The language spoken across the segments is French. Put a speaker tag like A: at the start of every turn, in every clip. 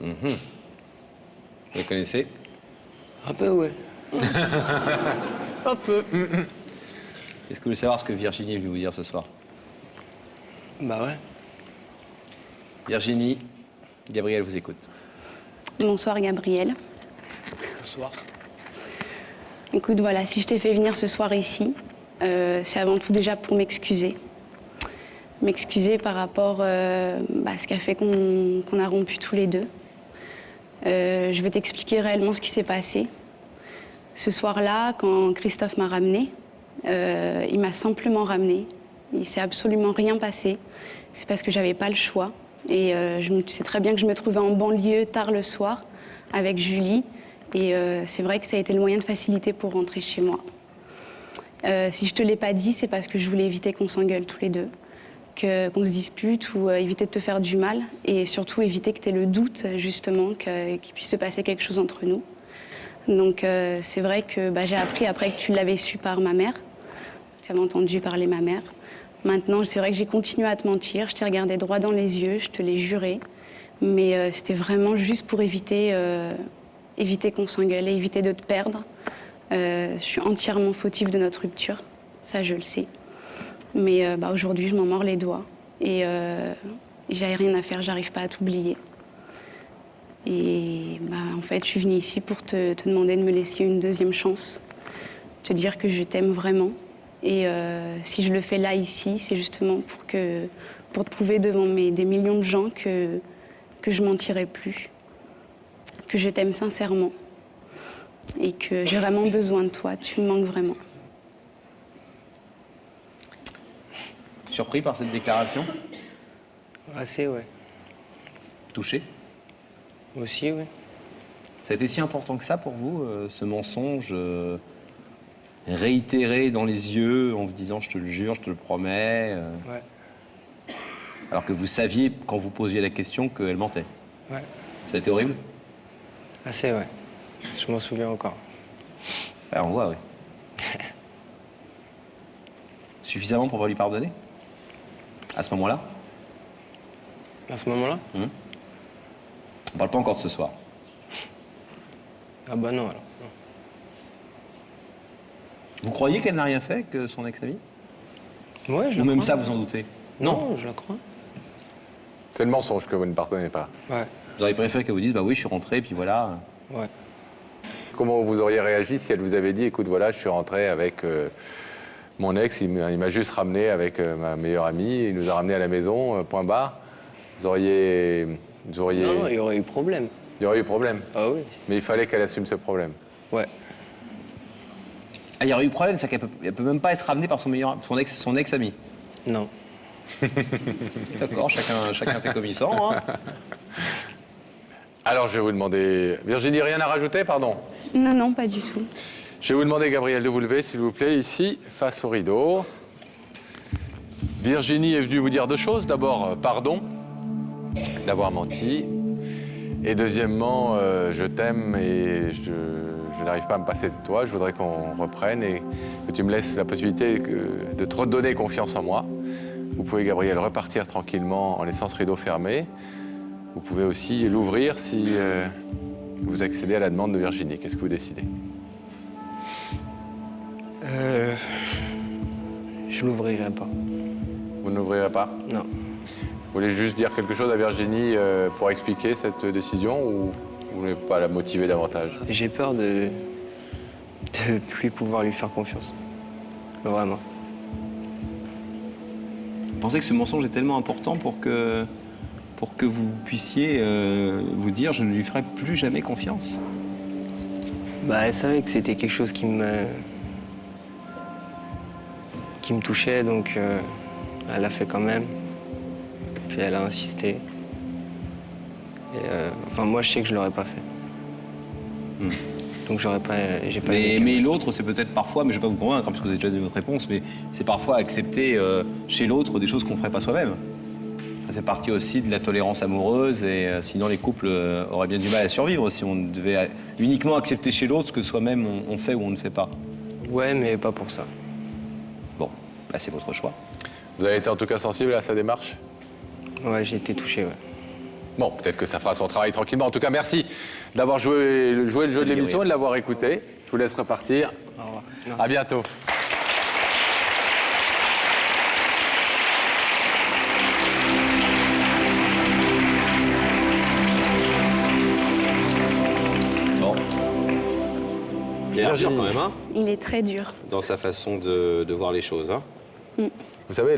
A: Vous les connaissez?
B: Un peu, ouais.
C: Un peu.
A: Est-ce que vous voulez savoir ce que Virginie est venue vous dire ce soir?
B: Bah ouais.
A: Virginie, Gabriel vous écoute.
D: Bonsoir Gabriel.
B: Bonsoir.
D: Écoute, voilà, si je t'ai fait venir ce soir ici, c'est avant tout déjà pour m'excuser. M'excuser par rapport à ce qui a fait qu'on a rompu tous les deux. Je vais t'expliquer réellement ce qui s'est passé. Ce soir-là, quand Christophe m'a ramenée, il m'a simplement ramenée. Il s'est absolument rien passé. C'est parce que j'avais pas le choix. Et tu sais très bien que je me trouvais en banlieue tard le soir avec Julie. Et c'est vrai que ça a été le moyen de facilité pour rentrer chez moi. Si je te l'ai pas dit, c'est parce que je voulais éviter qu'on s'engueule tous les deux, qu'on se dispute ou éviter de te faire du mal. Et surtout éviter que tu aies le doute, justement, qu'il puisse se passer quelque chose entre nous. Donc c'est vrai que j'ai appris après que tu l'avais su par ma mère. Tu avais entendu parler ma mère. Maintenant, c'est vrai que j'ai continué à te mentir. Je t'ai regardé droit dans les yeux, je te l'ai juré. Mais c'était vraiment juste pour éviter qu'on s'engueule et éviter de te perdre. Je suis entièrement fautive de notre rupture. Ça, je le sais. Mais aujourd'hui, je m'en mords les doigts. Et j'ai rien à faire, j'arrive pas à t'oublier. Et en fait, je suis venue ici pour te demander de me laisser une deuxième chance. Te dire que je t'aime vraiment. Et si je le fais là, ici, c'est justement pour te prouver devant des millions de gens que je mentirai plus. Que je t'aime sincèrement. Et que j'ai vraiment besoin de toi. Tu me manques vraiment.
A: Surpris par cette déclaration?
B: Assez, ouais.
A: Touché?
B: Aussi, ouais.
A: Ça a été si important que ça pour vous, ce mensonge réitéré dans les yeux en vous disant « je te le jure, je te le promets
B: Ouais.
A: Alors que vous saviez, quand vous posiez la question, qu'elle mentait.
B: Ouais.
A: Ça a été horrible?
B: Assez, ouais. Je m'en souviens encore.
A: On voit, oui. Suffisamment pour lui pardonner? À ce moment-là?
B: À ce moment-là?
A: On parle pas encore de ce soir.
B: Ah bah non, alors. Non.
A: Vous croyez qu'elle n'a rien fait, que son ex-ami?
B: Ouais, je
A: Ou
B: la
A: même
B: crois.
A: ça, vous en doutez?
B: Non, je la crois.
C: C'est le mensonge que vous ne pardonnez pas.
B: Ouais.
A: Vous auriez préféré qu'elle vous dise « bah oui, je suis rentré, puis voilà ».
B: Ouais.
C: Comment vous auriez réagi si elle vous avait dit, écoute, voilà, je suis rentré avec mon ex, il m'a juste ramené avec ma meilleure amie, il nous a ramené à la maison, point barre. Vous auriez...
B: Non, il y aurait eu problème.
C: Il y aurait eu problème.
B: Ah oui.
C: Mais il fallait qu'elle assume ce problème.
B: Ouais.
A: Ah, il y aurait eu problème, c'est qu'elle peut même pas être ramenée par son ex-ami.
B: Non.
A: D'accord, chacun fait comme il sent. Hein.
C: Alors, je vais vous demander... Virginie, rien à rajouter, pardon?
D: Non, non, pas du tout.
C: Je vais vous demander, Gabriel, de vous lever, s'il vous plaît, ici, face au rideau. Virginie est venue vous dire deux choses. D'abord, pardon d'avoir menti. Et deuxièmement, je t'aime et je n'arrive pas à me passer de toi. Je voudrais qu'on reprenne et que tu me laisses la possibilité de te redonner confiance en moi. Vous pouvez, Gabriel, repartir tranquillement en laissant ce rideau fermé. Vous pouvez aussi l'ouvrir si vous accédez à la demande de Virginie. Qu'est-ce que vous décidez?
B: Je l'ouvrirai pas.
C: Vous ne l'ouvrirez pas?
B: Non.
C: Vous voulez juste dire quelque chose à Virginie pour expliquer cette décision ou vous ne voulez pas la motiver davantage?
B: J'ai peur de plus pouvoir lui faire confiance. Vraiment.
A: Vous pensez que ce mensonge est tellement important pour que vous puissiez vous dire « je ne lui ferai plus jamais confiance ».
B: Elle savait que c'était quelque chose qui me touchait, donc elle l'a fait quand même. Puis elle a insisté. Et, moi, je sais que je l'aurais pas fait. Donc j'ai pas.
A: Mais l'autre, c'est peut-être parfois, mais je ne vais pas vous convaincre, parce que vous avez déjà donné votre réponse, mais c'est parfois accepter chez l'autre des choses qu'on ne ferait pas soi-même. Ça fait partie aussi de la tolérance amoureuse, et sinon les couples auraient bien du mal à survivre si on devait uniquement accepter chez l'autre ce que soi-même on fait ou on ne fait pas.
B: Ouais, mais pas pour ça.
A: Bon, c'est votre choix.
C: Vous avez été en tout cas sensible à sa démarche?
B: Ouais, j'ai été touché, ouais.
C: Bon, peut-être que ça fera son travail tranquillement. En tout cas, merci d'avoir joué le jeu de l'émission et de l'avoir écouté. Je vous laisse repartir.
B: Au revoir. Merci.
C: À bientôt.
A: Bon. Il a l'air dur
C: Virginie.
A: quand même, hein,
D: Il est très dur.
A: dans sa façon de voir les choses. Hein.
C: Vous savez,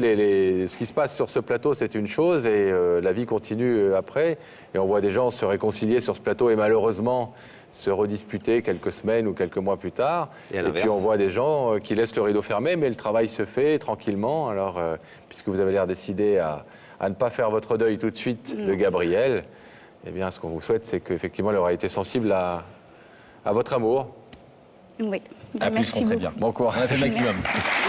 C: ce qui se passe sur ce plateau, c'est une chose, et la vie continue après. Et on voit des gens se réconcilier sur ce plateau et malheureusement se redisputer quelques semaines ou quelques mois plus tard.
A: Et à
C: puis
A: l'inverse.
C: on voit des gens qui laissent le rideau fermé, mais le travail se fait tranquillement. Alors, puisque vous avez l'air décidé à ne pas faire votre deuil tout de suite de Gabriel, eh bien, ce qu'on vous souhaite, c'est qu'effectivement, il aura été sensible à votre amour.
D: Oui.
A: À plus,
D: Merci
A: très
D: beaucoup.
A: bien.
C: Bon courage.
A: On a fait le maximum.